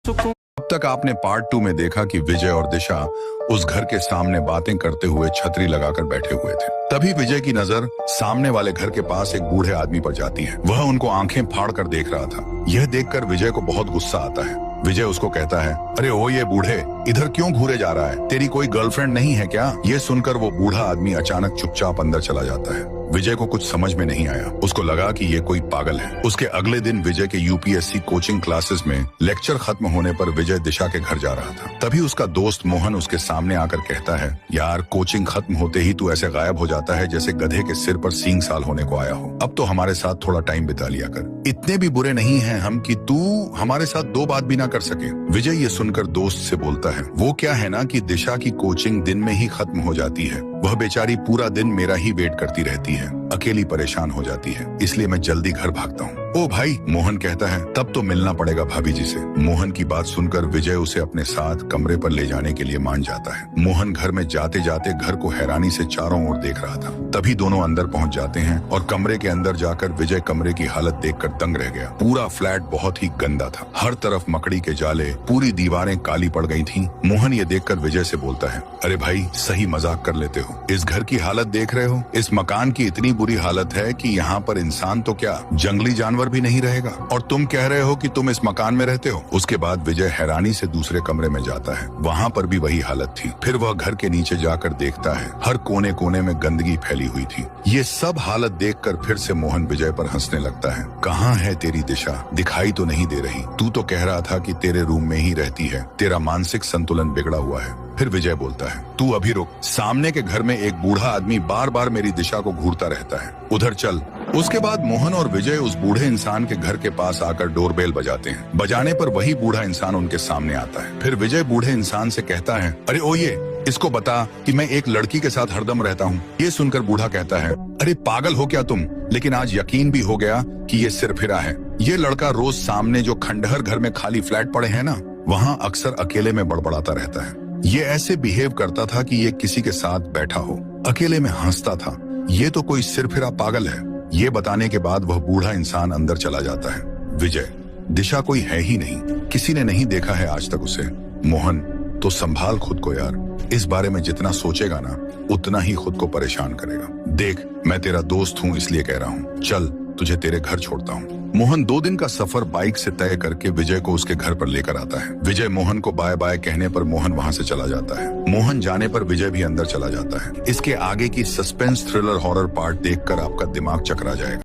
सुकून। अब तक आपने पार्ट 2 में देखा कि विजय और दिशा उस घर के सामने बातें करते हुए छतरी लगाकर बैठे हुए थे। तभी विजय की नजर सामने वाले घर के पास एक बूढ़े आदमी पर जाती है। वह उनको आंखें फाड़ कर देख रहा था। यह देखकर विजय को बहुत गुस्सा आता है। विजय उसको कहता है, अरे ओ ये बूढ़े, इधर क्यों घूरे जा रहा है? तेरी कोई गर्लफ्रेंड नहीं है क्या? ये सुनकर वो बूढ़ा आदमी अचानक चुपचाप अंदर चला जाता है। विजय को कुछ समझ में नहीं आया। उसको लगा कि ये कोई पागल है। उसके अगले दिन विजय के यूपीएससी कोचिंग क्लासेस में लेक्चर खत्म होने पर विजय दिशा के घर जा रहा था। तभी उसका दोस्त मोहन उसके सामने आकर कहता है, यार कोचिंग खत्म होते ही तू ऐसे गायब हो जाता है जैसे गधे के सिर पर सींग साल होने को आया हो। अब तो हमारे साथ थोड़ा टाइम बिता लिया कर। इतने भी बुरे नहीं हैं हम कि तू हमारे साथ 2 बात भी ना कर सके। विजय ये सुनकर दोस्त से बोलता है, वो क्या है ना कि दिशा की कोचिंग दिन में ही खत्म हो जाती है। वह बेचारी पूरा दिन मेरा ही वेट करती रहती है, अकेली परेशान हो जाती है, इसलिए मैं जल्दी घर भागता हूँ। ओ भाई, मोहन कहता है, तब तो मिलना पड़ेगा भाभी जी से। मोहन की बात सुनकर विजय उसे अपने साथ कमरे पर ले जाने के लिए मान जाता है। मोहन घर में जाते जाते घर को हैरानी से चारों ओर देख रहा था। तभी दोनों अंदर पहुंच जाते हैं और कमरे के अंदर जाकर विजय कमरे की हालत देखकर दंग रह गया। पूरा फ्लैट बहुत ही गंदा था। हर तरफ मकड़ी के जाले, पूरी दीवारें काली पड़ गई थीं। मोहन ये देखकर विजय से बोलता है, अरे भाई सही मजाक कर लेते हो। इस घर की हालत देख रहे हो? इस मकान की इतनी बुरी हालत है कि यहाँ पर इंसान तो क्या, जंगली जानवर भी नहीं रहेगा, और तुम कह रहे हो कि तुम इस मकान में रहते हो। उसके बाद विजय हैरानी से दूसरे कमरे में जाता है। वहाँ पर भी वही हालत थी। फिर वह घर के नीचे जाकर देखता है, हर कोने कोने में गंदगी फैली हुई थी। ये सब हालत देखकर फिर से मोहन विजय पर हंसने लगता है। कहाँ है तेरी दिशा? दिखाई तो नहीं दे रही। तू तो कह रहा था कि तेरे रूम में ही रहती है, तेरा मानसिक संतुलन बिगड़ा हुआ है। फिर विजय बोलता है, तू अभी रुक। सामने के घर में एक बूढ़ा आदमी बार बार मेरी दिशा को घूरता रहता है, उधर चल। उसके बाद मोहन और विजय उस बूढ़े इंसान के घर के पास आकर डोरबेल बजाते हैं। बजाने पर वही बूढ़ा इंसान उनके सामने आता है। फिर विजय बूढ़े इंसान से कहता है, अरे ओ ये, इसको बता कि मैं एक लड़की के साथ हरदम रहता हूँ। ये सुनकर बूढ़ा कहता है, अरे पागल हो क्या तुम? लेकिन आज यकीन भी हो गया कि ये सिरफिरा है। ये लड़का रोज सामने जो खंडहर घर में खाली फ्लैट पड़े हैं ना, वहाँ अक्सर अकेले में बड़बड़ाता रहता है। ये ऐसे बिहेव करता था कि ये किसी के साथ बैठा हो, अकेले में हंसता था। ये तो कोई सिरफिरा पागल है। ये बताने के बाद वह बूढ़ा इंसान अंदर चला जाता है। विजय, दिशा कोई है ही नहीं, किसी ने नहीं देखा है आज तक उसे। मोहन, तो संभाल खुद को यार। इस बारे में जितना सोचेगा ना, उतना ही खुद को परेशान करेगा। देख, मैं तेरा दोस्त हूँ इसलिए कह रहा हूँ, चल तुझे तेरे घर छोड़ता हूँ। मोहन 2 दिन का सफर बाइक से तय करके विजय को उसके घर पर लेकर आता है। विजय मोहन को बाय बाय कहने पर मोहन वहां से चला जाता है। मोहन जाने पर विजय भी अंदर चला जाता है। इसके आगे की सस्पेंस थ्रिलर हॉरर पार्ट देखकर आपका दिमाग चकरा जाएगा।